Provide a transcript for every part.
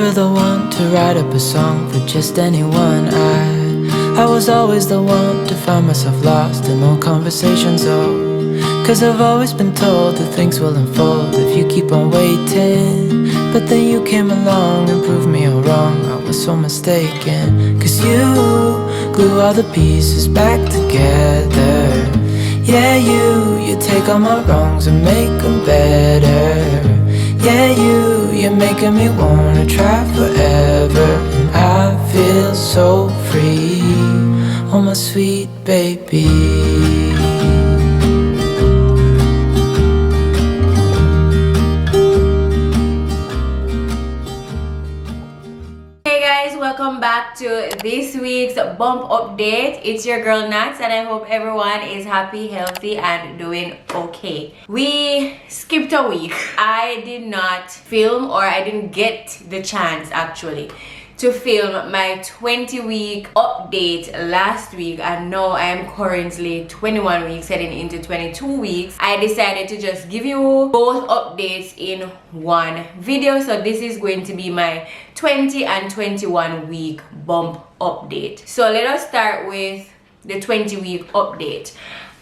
never the one to write up a song for just anyone. I was always the one to find myself lost in long conversations, oh. Cause I've always been told that things will unfold if you keep on waiting. But then you came along and proved me all wrong, I was so mistaken. Cause you glue all the pieces back together. Yeah, you take all my wrongs and make them better. Yeah, you're making me wanna try forever. And I feel so free, oh my sweet baby. Welcome back to this week's bump update. It's your girl Nats, and I hope everyone is happy, healthy, and doing okay. We skipped a week. I did not film, or I didn't get the chance actually to film my 20-week update last week, and now I am currently 21 weeks heading into 22 weeks. I decided to just give you both updates in one video, so this is going to be my 20 and 21 week bump update. So let us start with the 20-week update.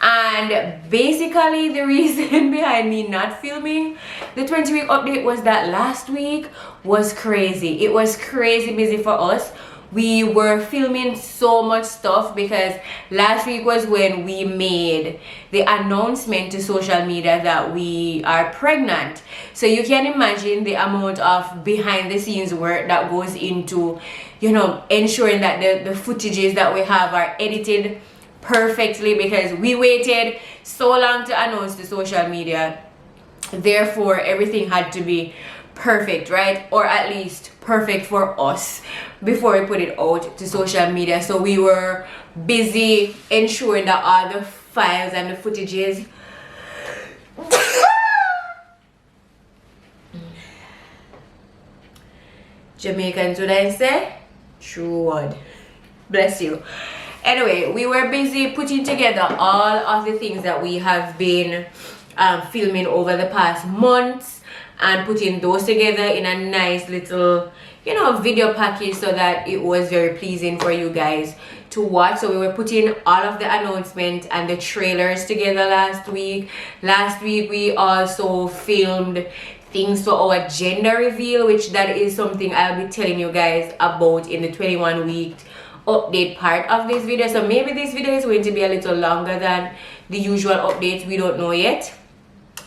And basically the reason behind me not filming the 20-week update was that last week was crazy. It was crazy busy for us. We were filming so much stuff because last week was when we made the announcement to social media that we are pregnant. So you can imagine the amount of behind the scenes work that goes into, you know, ensuring that the footages that we have are edited perfectly, because we waited so long to announce to social media. Therefore everything had to be perfect, right? Or at least perfect for us before we put it out to social media. So we were busy ensuring that all the files and the footages Jamaicans, would I say? True word. Bless you. Anyway, we were busy putting together all of the things that we have been filming over the past months, and putting those together in a nice little, you know, video package so that it was very pleasing for you guys to watch. So we were putting all of the announcements and the trailers together last week. Last week we also filmed things for our gender reveal, which that is something I'll be telling you guys about in the 21 week update part of this video. So maybe this video is going to be a little longer than the usual updates, we don't know yet.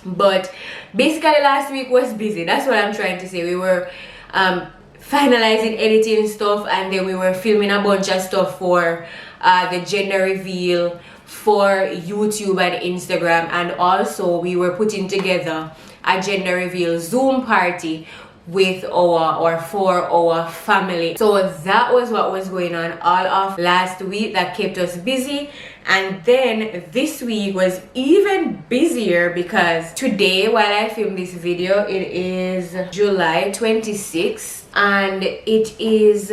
But basically last week was busy, that's what I'm trying to say. We were finalizing editing stuff, and then we were filming a bunch of stuff for the gender reveal for YouTube and Instagram, and also we were putting together a gender reveal Zoom party with our for our family. So that was what was going on all of last week that kept us busy. And then this week was even busier because today, while I film this video, it is July 26th, and it is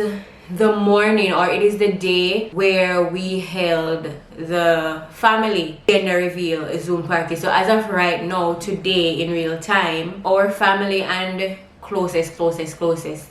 the morning, or it is the day where we held the family gender reveal Zoom party. So as of right now, today in real time, our family and closest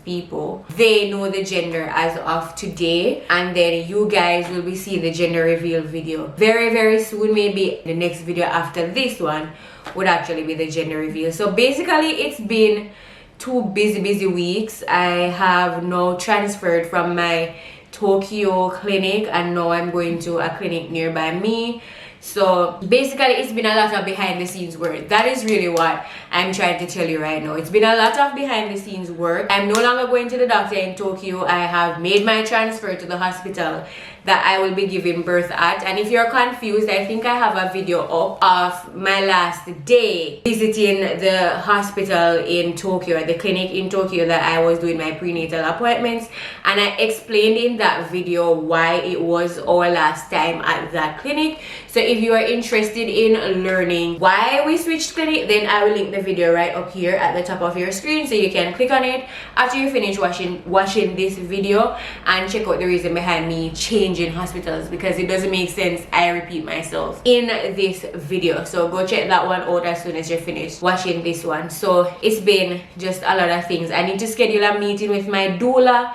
people, they know the gender as of today, and then you guys will be seeing the gender reveal video very soon. Maybe the next video after this one would actually be the gender reveal. So basically it's been 2 busy weeks. I have now transferred from my Tokyo clinic, and now I'm going to a clinic nearby me. So basically it's been a lot of behind the scenes work. That is really what I'm trying to tell you right now. It's been a lot of behind the scenes work. I'm no longer going to the doctor in Tokyo. I have made my transfer to the hospital that I will be giving birth at. And if you're confused, I think I have a video up of my last day visiting the hospital in Tokyo, the clinic in Tokyo that I was doing my prenatal appointments, and I explained in that video why it was our last time at that clinic. So if you are interested in learning why we switched clinic, then I will link the video right up here at the top of your screen, so you can click on it after you finish watching this video and check out the reason behind me changing hospitals, because it doesn't make sense I repeat myself in this video. So go check that one out as soon as you're finished watching this one. So it's been just a lot of things. I need to schedule a meeting with my doula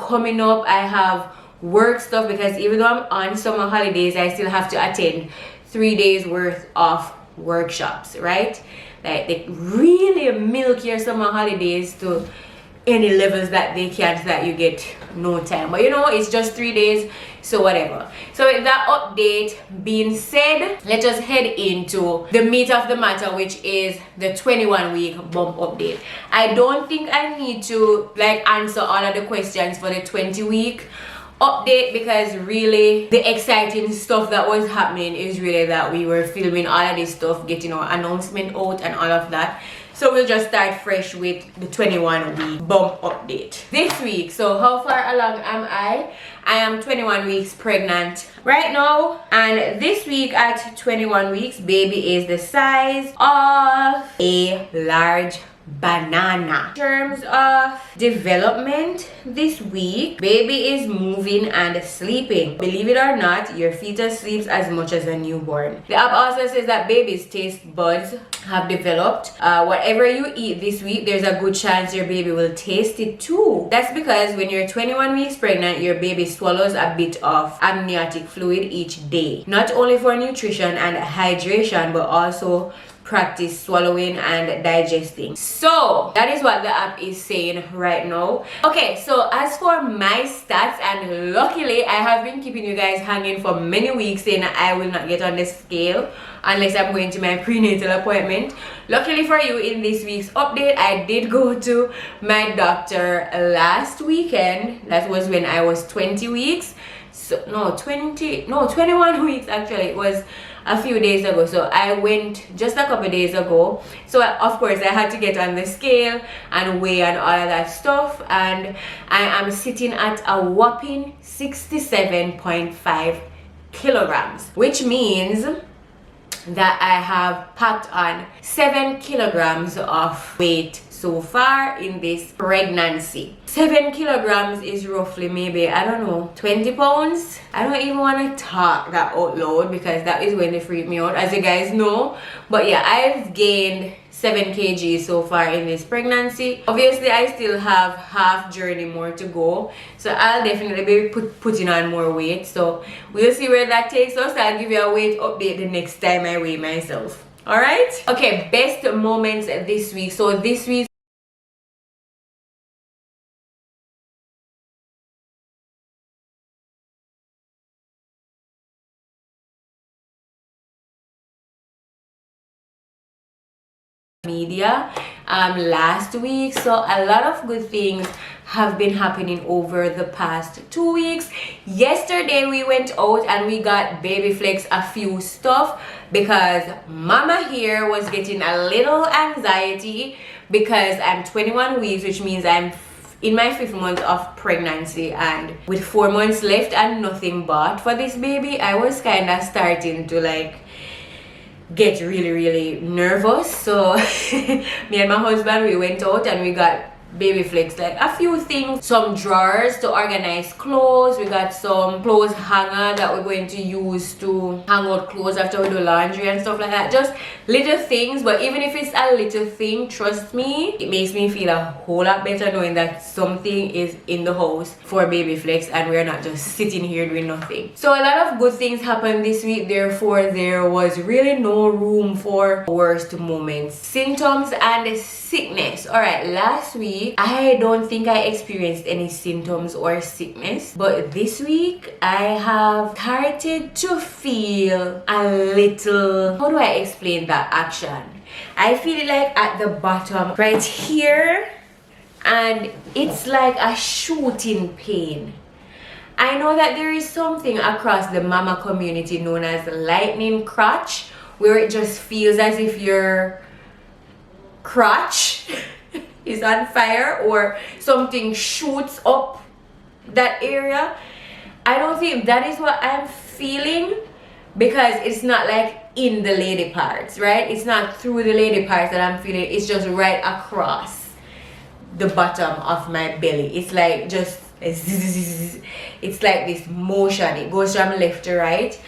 coming up. I have work stuff, because even though I'm on summer holidays, I still have to attend 3 days worth of workshops, right? Like they really milk your summer holidays to any levels that they can, so that you get no time. But you know, it's just 3 days, so whatever. So with that update being said, let us head into the meat of the matter, which is the 21-week bump update. I don't think I need to like answer all of the questions for the 20-week update, because really the exciting stuff that was happening is really that we were filming all of this stuff, getting our announcement out and all of that. So we'll just start fresh with the 21-week bump update this week. So how far along am I? I am 21 weeks pregnant right now, and this week at 21 weeks, baby is the size of a large banana. In terms of development this week, baby is moving and sleeping. Believe it or not, your fetus sleeps as much as a newborn. The app also says that baby's taste buds have developed. Whatever you eat this week, there's a good chance your baby will taste it too. That's because when you're 21 weeks pregnant, your baby swallows a bit of amniotic fluid each day, not only for nutrition and hydration, but also practice swallowing and digesting. So that is what the app is saying right now. Okay, so as for my stats, and luckily I have been keeping you guys hanging for many weeks saying I will not get on the scale unless I'm going to my prenatal appointment. Luckily for you, in this week's update, I did go to my doctor last weekend. That was when I was 20 weeks. So no, 21 weeks actually. It was a few days ago. So I went just a couple days ago. So of course I had to get on the scale and weigh and all of that stuff, and I am sitting at a whopping 67.5 kilograms, which means that I have packed on 7 kilograms of weight so far in this pregnancy. 7 kilograms is roughly maybe, I don't know, 20 pounds. I don't even want to talk that out loud, because that is when they freak me out, as you guys know. But yeah, I've gained 7 kg so far in this pregnancy. Obviously I still have half journey more to go, so I'll definitely be putting on more weight. So we'll see where that takes us. I'll give you a weight update the next time I weigh myself. All right, okay, best moments this week. So this week, media last week, so a lot of good things have been happening over the past 2 weeks. Yesterday we went out and we got baby flex a few stuff, because mama here was getting a little anxiety because I'm 21 weeks, which means I'm in my 5th month of pregnancy, and with 4 months left and nothing bought for this baby, I was kind of starting to like get really nervous. So me and my husband, we went out and we got baby flex, like a few things, some drawers to organize clothes. We got some clothes hanger that we're going to use to hang out clothes after we do laundry and stuff like that. Just little things, but even if it's a little thing, trust me, it makes me feel a whole lot better knowing that something is in the house for baby flex and we're not just sitting here doing nothing. So a lot of good things happened this week, therefore there was really no room for worst moments, symptoms and sickness. All right, last week I don't think I experienced any symptoms or sickness, but this week I have started to feel a little, how do I explain that action? I feel it like at the bottom right here, and it's like a shooting pain. I know that there is something across the mama community known as lightning crotch, where it just feels as if your crotch is on fire or something shoots up that area. I don't think that is what I'm feeling, because it's not like in the lady parts, right? It's not through the lady parts that I'm feeling, it's just right across the bottom of my belly. It's like just it's like this motion, it goes from left to right.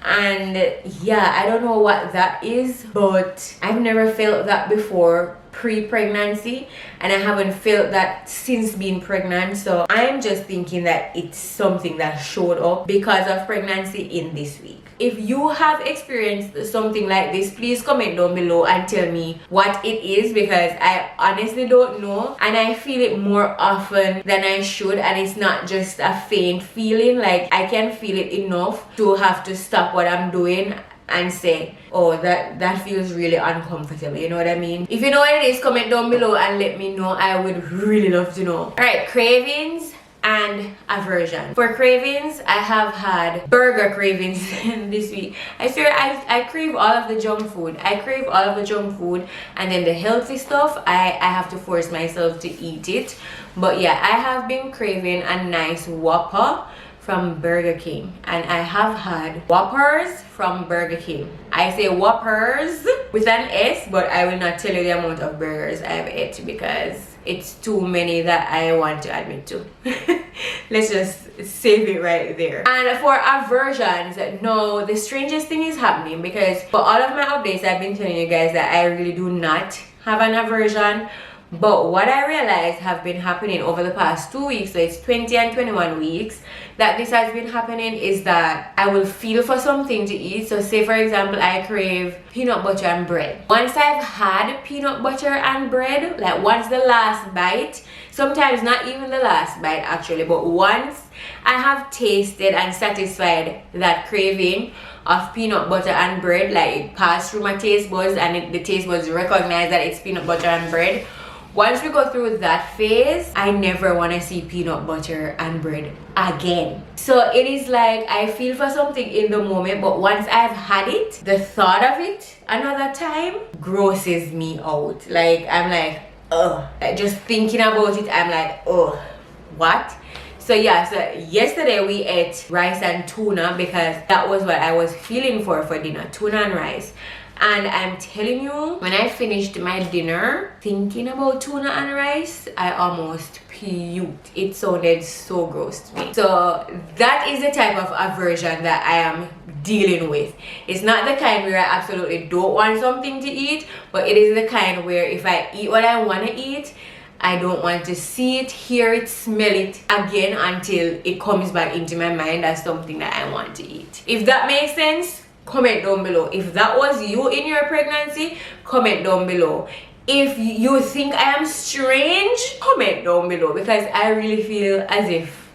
And yeah, I don't know what that is, but I've never felt that before pre-pregnancy, and I haven't felt that since being pregnant. So I'm just thinking that it's something that showed up because of pregnancy in this week. If you have experienced something like this, please comment down below and tell me what it is, because I honestly don't know, and I feel it more often than I should, and it's not just a faint feeling. Like, I can feel it enough to have to stop what I'm doing and say, oh, that feels really uncomfortable, you know what I mean? If you know what it is, comment down below and let me know. I would really love to know. All right, cravings and aversion. For cravings, I have had burger cravings this week. I swear, I crave all of the junk food. I crave all of the junk food, and then the healthy stuff, I have to force myself to eat it. But yeah, I have been craving a nice Whopper from Burger King, and I have had Whoppers from Burger King. I say Whoppers with an S, but I will not tell you the amount of burgers I've ate because it's too many that I want to admit to. Let's just save it right there. And for aversions, no, the strangest thing is happening, because for all of my updates I've been telling you guys that I really do not have an aversion. But what I realized have been happening over the past 2 weeks, so it's 20 and 21 weeks, that this has been happening is that I will feel for something to eat. So say for example, I crave peanut butter and bread. Once I've had peanut butter and bread, like once the last bite, sometimes not even the last bite actually, but once I have tasted and satisfied that craving of peanut butter and bread, like it passed through my taste buds and the taste buds recognize that it's peanut butter and bread. Once we go through that phase, I never want to see peanut butter and bread again. So it is like I feel for something in the moment, but once I've had it, the thought of it another time grosses me out. Like, I'm like, ugh. Like, just thinking about it, I'm like, oh, what? So yeah, so yesterday we ate rice and tuna because that was what I was feeling for dinner, tuna and rice. And I'm telling you, when I finished my dinner thinking about tuna and rice, I almost puked. It sounded so gross to me. So that is the type of aversion that I am dealing with. It's not the kind where I absolutely don't want something to eat, but it is the kind where if I eat what I want to eat, I don't want to see it, hear it, smell it again until it comes back into my mind as something that I want to eat. If that makes sense, comment down below. If that was you in your pregnancy, comment down below. If you think I am strange, comment down below, because I really feel as if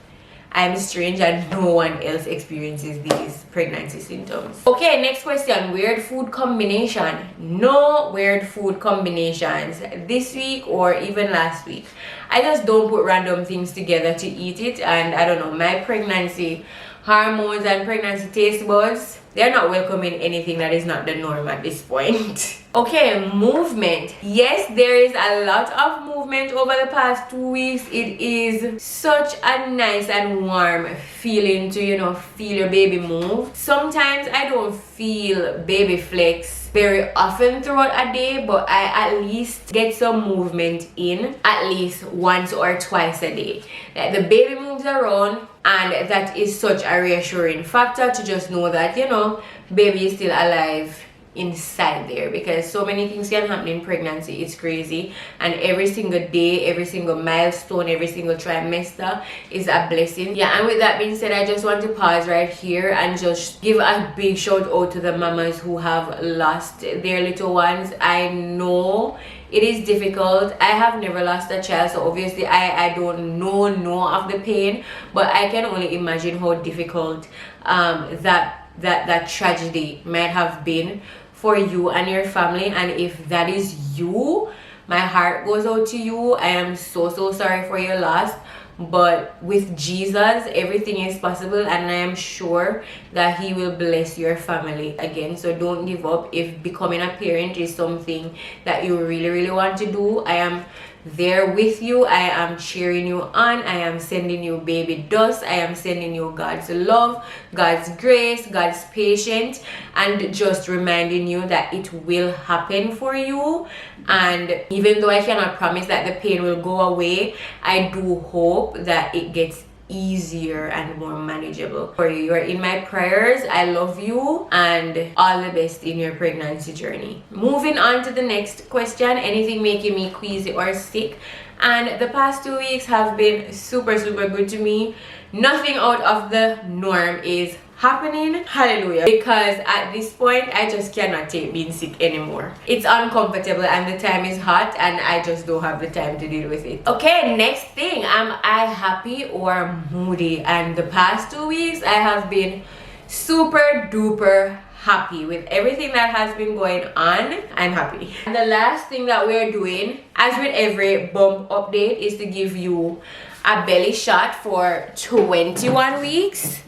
I'm strange and no one else experiences these pregnancy symptoms. Okay, next question. Weird food combination. No weird food combinations this week or even last week. I just don't put random things together to eat it, and I don't know, my pregnancy hormones and pregnancy taste buds, they're not welcoming anything that is not the norm at this point. Okay, movement. Yes, there is a lot of movement over the past 2 weeks. It is such a nice and warm feeling to, you know, feel your baby move. Sometimes I don't feel baby flex very often throughout a day, but I at least get some movement in at least once or twice a day. Like the baby moves around, and that is such a reassuring factor to just know that, you know, baby is still alive inside there, because so many things can happen in pregnancy. It's crazy, and every single day, every single milestone, every single trimester is a blessing. Yeah, and with that being said, I just want to pause right here and just give a big shout out to the mamas who have lost their little ones. I know it is difficult. I have never lost a child, so obviously I don't know of the pain, but I can only imagine how difficult that tragedy might have been for you and your family. And if that is you, my heart goes out to you. I am so sorry for your loss, but with Jesus everything is possible, and I am sure that he will bless your family again. So don't give up. If becoming a parent is something that you really want to do, I am there with you. I am cheering you on. I am sending you baby dust. I am sending you God's love, God's grace, God's patience, and just reminding you that it will happen for you. And even though I cannot promise that the pain will go away, I do hope that it gets easier and more manageable for you. You are in my prayers. I love you, and all the best in your pregnancy journey. Moving on to the next question. Anything making me queasy or sick? And the past 2 weeks have been super good to me. Nothing out of the norm is happening. Hallelujah. Because at this point I just cannot take being sick anymore. It's uncomfortable and the time is hot and I just don't have the time to deal with it. Okay, next thing, am I happy or moody? And the past 2 weeks I have been super duper happy with everything that has been going on. I'm happy. And the last thing that we're doing, as with every bump update, is to give you a belly shot for 21 weeks.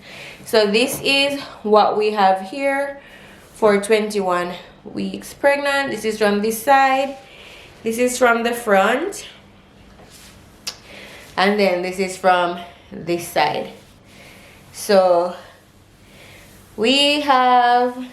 So this is what we have here for 21 weeks pregnant. This is from this side, this is from the front, and then this is from this side. So we have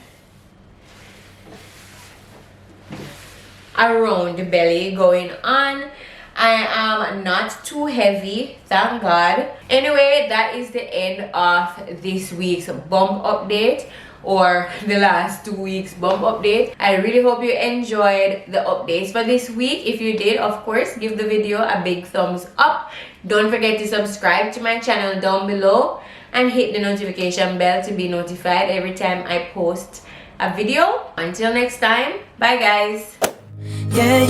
a round belly going on. I am not too heavy, thank God. Anyway, that is the end of this week's bump update, or the last 2 weeks bump update. I really hope you enjoyed the updates for this week. If you did, of course, give the video a big thumbs up. Don't forget to subscribe to my channel down below and hit the notification bell to be notified every time I post a video. Until next time, bye guys. Yeah,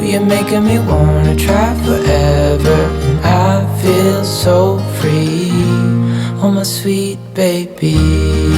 you're making me wanna try forever. And I feel so free. Oh, my sweet baby.